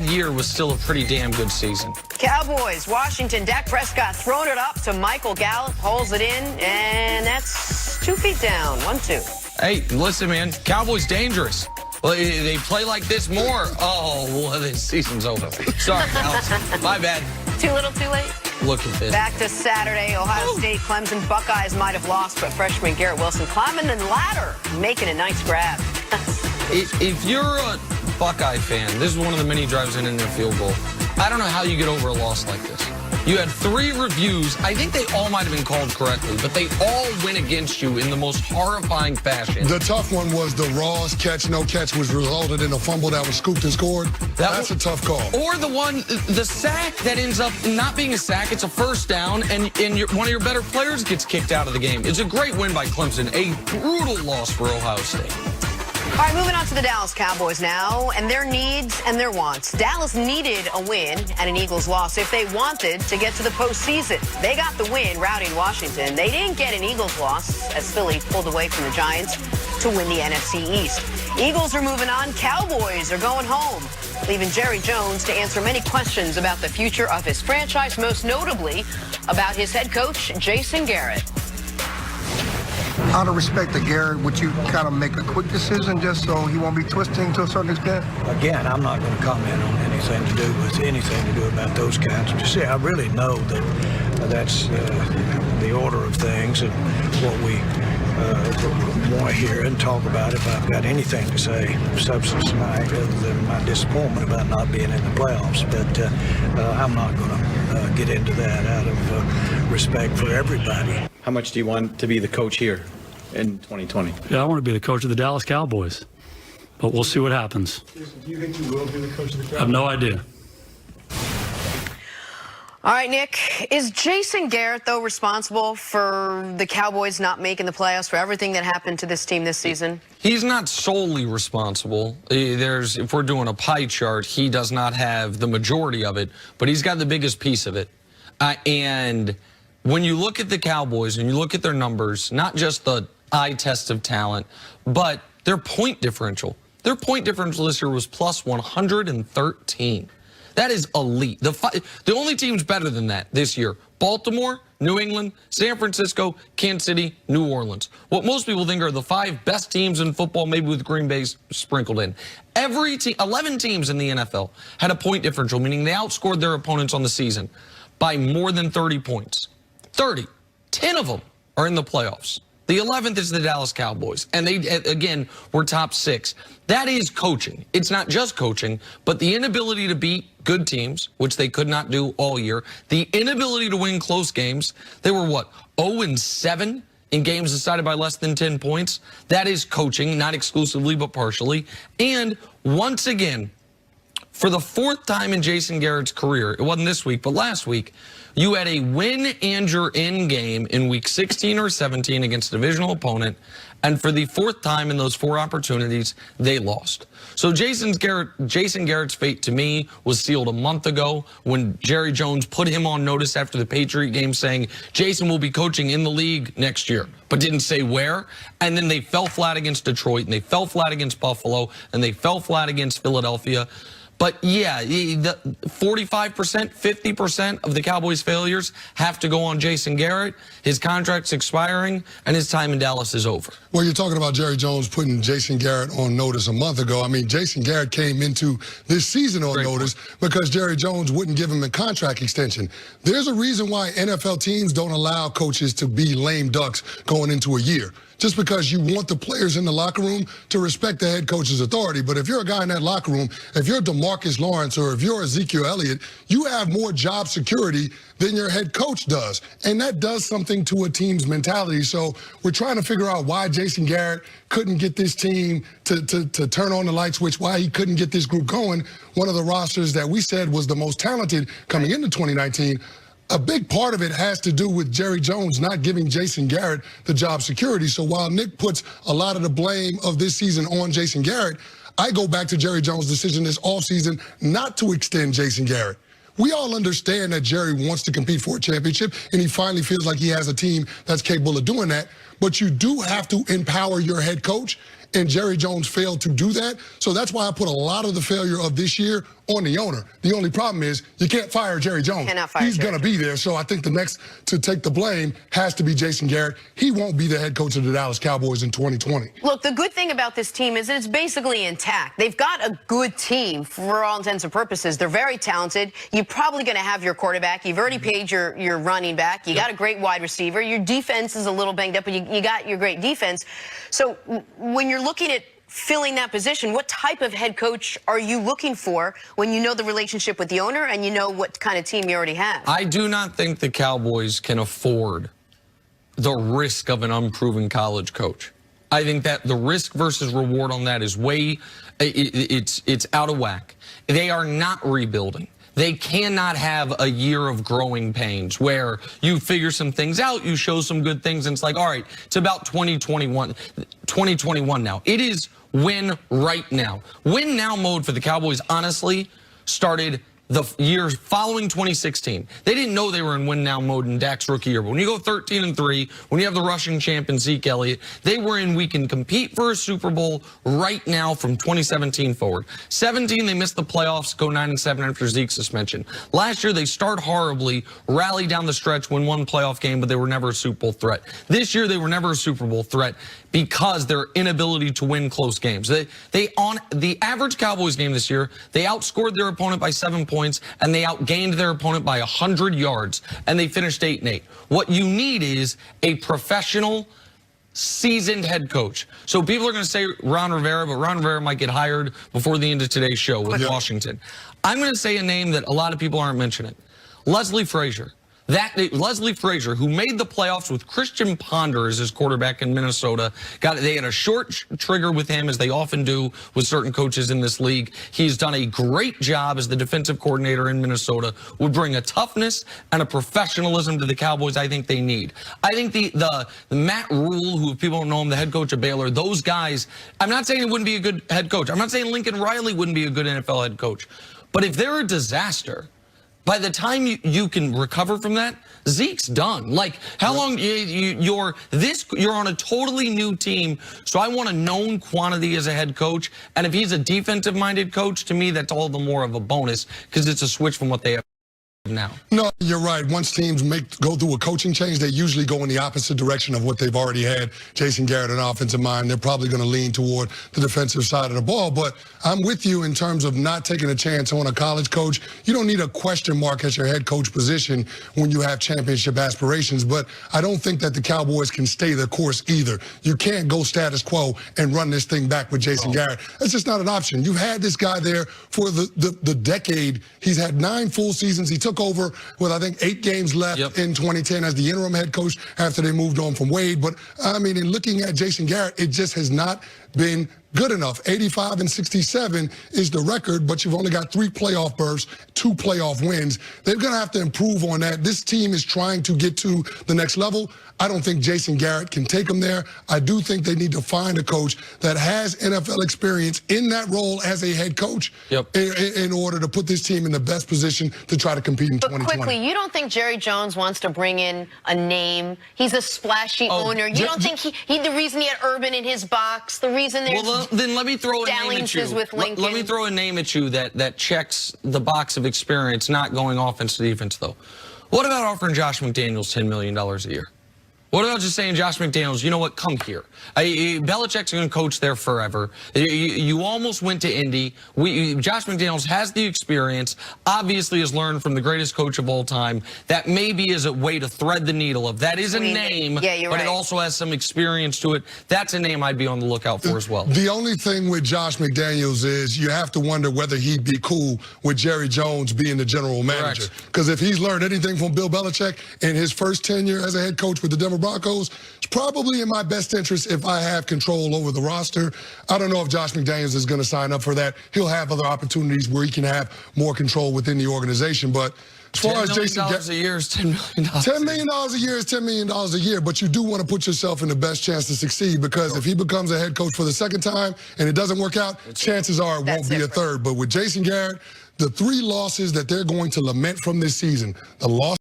year was still a pretty damn good season. Cowboys, Washington, Dak Prescott throwing it up to Michael Gallup, pulls it in, and that's 2 feet down, 1-2. Hey, listen, man, Cowboys dangerous. Well, they play like this more. Oh, well, this season's over. Sorry, Alex. My bad. Too little, too late. Look at this. Back to Saturday, Ohio State, Clemson, Buckeyes might have lost, but freshman Garrett Wilson climbing the ladder, making a nice grab. If you're a Buckeye fan, this is one of the many drives in their field goal. I don't know how you get over a loss like this. You had 3 reviews. I think they all might have been called correctly, but they all went against you in the most horrifying fashion. The tough one was the Raw's catch, no catch, which resulted in a fumble that was scooped and scored. That's a tough call. Or the sack that ends up not being a sack, it's a first down, and one of your better players gets kicked out of the game. It's a great win by Clemson, a brutal loss for Ohio State. All right, moving on to the Dallas Cowboys now, and their needs and their wants. Dallas needed a win and an Eagles loss if they wanted to get to the postseason. They got the win routing Washington. They didn't get an Eagles loss as Philly pulled away from the Giants to win the NFC East. Eagles are moving on. Cowboys are going home, leaving Jerry Jones to answer many questions about the future of his franchise, most notably about his head coach, Jason Garrett. Out of respect to Garrett, would you kind of make a quick decision just so he won't be twisting to a certain extent? Again, I'm not going to comment on anything to do about those kinds. Just say I really know that that's the order of things and what we want to hear and talk about. If I've got anything to say, substance tonight, other than my disappointment about not being in the playoffs, but I'm not going to get into that out of respect for everybody. How much do you want to be the coach here in 2020? Yeah, I want to be the coach of the Dallas Cowboys, but we'll see what happens. Do you think you will be the coach of the Cowboys? I have no idea. All right, Nick, is Jason Garrett, though, responsible for the Cowboys not making the playoffs, for everything that happened to this team this season? He's not solely responsible. If we're doing a pie chart, he does not have the majority of it, but he's got the biggest piece of it. And when you look at the Cowboys and you look at their numbers, not just the eye test of talent, but their point differential. Their point differential this year was plus 113. That is elite. The only teams better than that this year: Baltimore, New England, San Francisco, Kansas City, New Orleans. What most people think are the 5 best teams in football, maybe with Green Bay sprinkled in. Every team, 11 teams in the NFL had a point differential, meaning they outscored their opponents on the season by more than 30 points. 30. 10 of them are in the playoffs. The 11th is the Dallas Cowboys, and they, again, were top 6. That is coaching. It's not just coaching, but the inability to beat good teams, which they could not do all year, the inability to win close games. They were, what, 0-7 in games decided by less than 10 points? That is coaching, not exclusively, but partially. And once again, for the 4th time in Jason Garrett's career, it wasn't this week, but last week, you had a win and you're in game in week 16 or 17 against a divisional opponent, and for the 4th time in those 4 opportunities, they lost. So Jason Garrett's fate, to me, was sealed a month ago when Jerry Jones put him on notice after the Patriot game saying, Jason will be coaching in the league next year, but didn't say where. And then they fell flat against Detroit, and they fell flat against Buffalo, and they fell flat against Philadelphia. But yeah, the 45%, 50% of the Cowboys' failures have to go on Jason Garrett. His contract's expiring, and his time in Dallas is over. Well, you're talking about Jerry Jones putting Jason Garrett on notice a month ago. I mean, Jason Garrett came into this season on notice because Jerry Jones wouldn't give him a contract extension. There's a reason why NFL teams don't allow coaches to be lame ducks going into a year. Just because you want the players in the locker room to respect the head coach's authority. But if you're a guy in that locker room, if you're DeMarcus Lawrence or if you're Ezekiel Elliott, you have more job security than your head coach does. And that does something to a team's mentality. So we're trying to figure out why Jason Garrett couldn't get this team to turn on the light switch, why he couldn't get this group going. One of the rosters that we said was the most talented coming into 2019. A big part of it has to do with Jerry Jones not giving Jason Garrett the job security. So while Nick puts a lot of the blame of this season on Jason Garrett, I go back to Jerry Jones' decision this offseason not to extend Jason Garrett. We all understand that Jerry wants to compete for a championship, and he finally feels like he has a team that's capable of doing that. But you do have to empower your head coach and Jerry Jones failed to do that. So that's why I put a lot of the failure of this year on the owner. The only problem is you can't fire Jerry Jones. Cannot fire He's Jerry going to be there. So I think the next to take the blame has to be Jason Garrett. He won't be the head coach of the Dallas Cowboys in 2020. Look, the good thing about this team is that it's basically intact. They've got a good team for all intents and purposes. They're very talented. You're probably going to have your quarterback. You've already paid your running back. You got a great wide receiver. Your defense is a little banged up, but you got your great defense. So when you're looking at filling that position, what type of head coach are you looking for when you know the relationship with the owner and you know what kind of team you already have? I do not think the Cowboys can afford the risk of an unproven college coach. I think that the risk versus reward on that is it's out of whack. They are not rebuilding. They cannot have a year of growing pains where you figure some things out, you show some good things, and it's like, all right, it's about 2021 now. It is win right now. Win now mode for the Cowboys, honestly, started the year following 2016. They didn't know they were in win now mode in Dak's rookie year. But when you go 13-3, when you have the rushing champion Zeke Elliott, they were in we can compete for a Super Bowl right now from 2017 forward. 17, they missed the playoffs, go 9-7 after Zeke's suspension. Last year, they start horribly, rally down the stretch, win one playoff game, but they were never a Super Bowl threat. This year, they were never a Super Bowl threat because their inability to win close games. They on the average Cowboys game this year, they outscored their opponent by 7 points, and they outgained their opponent by 100 yards, and they finished 8-8. What you need is a professional, seasoned head coach. So people are going to say Ron Rivera, but Ron Rivera might get hired before the end of today's show with Washington. I'm going to say a name that a lot of people aren't mentioning. Leslie Frazier. Leslie Frazier, who made the playoffs with Christian Ponder as his quarterback in Minnesota, they had a short trigger with him, as they often do with certain coaches in this league. He's done a great job as the defensive coordinator in Minnesota, would bring a toughness and a professionalism to the Cowboys I think they need. I think the Matt Rule, who people don't know him, the head coach of Baylor, those guys, I'm not saying he wouldn't be a good head coach. I'm not saying Lincoln Riley wouldn't be a good NFL head coach. But if they're a disaster, by the time you can recover from that, Zeke's done. Like, how long you're on a totally new team, so I want a known quantity as a head coach. And if he's a defensive-minded coach, to me, that's all the more of a bonus because it's a switch from what they have now. No, you're right. Once teams go through a coaching change, they usually go in the opposite direction of what they've already had. Jason Garrett, an offensive mind, they're probably going to lean toward the defensive side of the ball. But I'm with you in terms of not taking a chance on a college coach. You don't need a question mark at your head coach position when you have championship aspirations. But I don't think that the Cowboys can stay the course either. You can't go status quo and run this thing back with Jason Garrett. That's just not an option. You've had this guy there for the decade. He's had 9 full seasons. He took over with, I think, 8 games left in 2010 as the interim head coach after they moved on from Wade. But, I mean, in looking at Jason Garrett, it just has not been good enough. 85-67 is the record, but you've only got 3 playoff berths, 2 playoff wins. They're going to have to improve on that. This team is trying to get to the next level. I don't think Jason Garrett can take them there. I do think they need to find a coach that has NFL experience in that role as a head coach in order to put this team in the best position to try to compete in 2020. But quickly, you don't think Jerry Jones wants to bring in a name? He's a splashy owner. You don't think he the reason he had Urban in his box, the reason there's then let me throw a name at you. With Lincoln. Let me throw a name at you that checks the box of experience, not going offense to defense, though. What about offering Josh McDaniels $10 million a year? What about just saying, Josh McDaniels, you know what, come here. Belichick's going to coach there forever. You almost went to Indy. Josh McDaniels has the experience, obviously has learned from the greatest coach of all time. That maybe is a way to thread the needle of that is a name, but it also has some experience to it. That's a name I'd be on the lookout for as well. The only thing with Josh McDaniels is you have to wonder whether he'd be cool with Jerry Jones being the general manager. Because if he's learned anything from Bill Belichick in his first tenure as a head coach with the Denver Broncos, it's probably in my best interest if I have control over the roster. I don't know if Josh McDaniels is going to sign up for that. He'll have other opportunities where he can have more control within the organization. But as far as Jason Garrett, $10 million a year is $10 million. $10 million a year is $10 million a year, but you do want to put yourself in the best chance to succeed because if he becomes a head coach for the second time and it doesn't work out, chances are it won't be a third. But with Jason Garrett, the 3 losses that they're going to lament from this season, the loss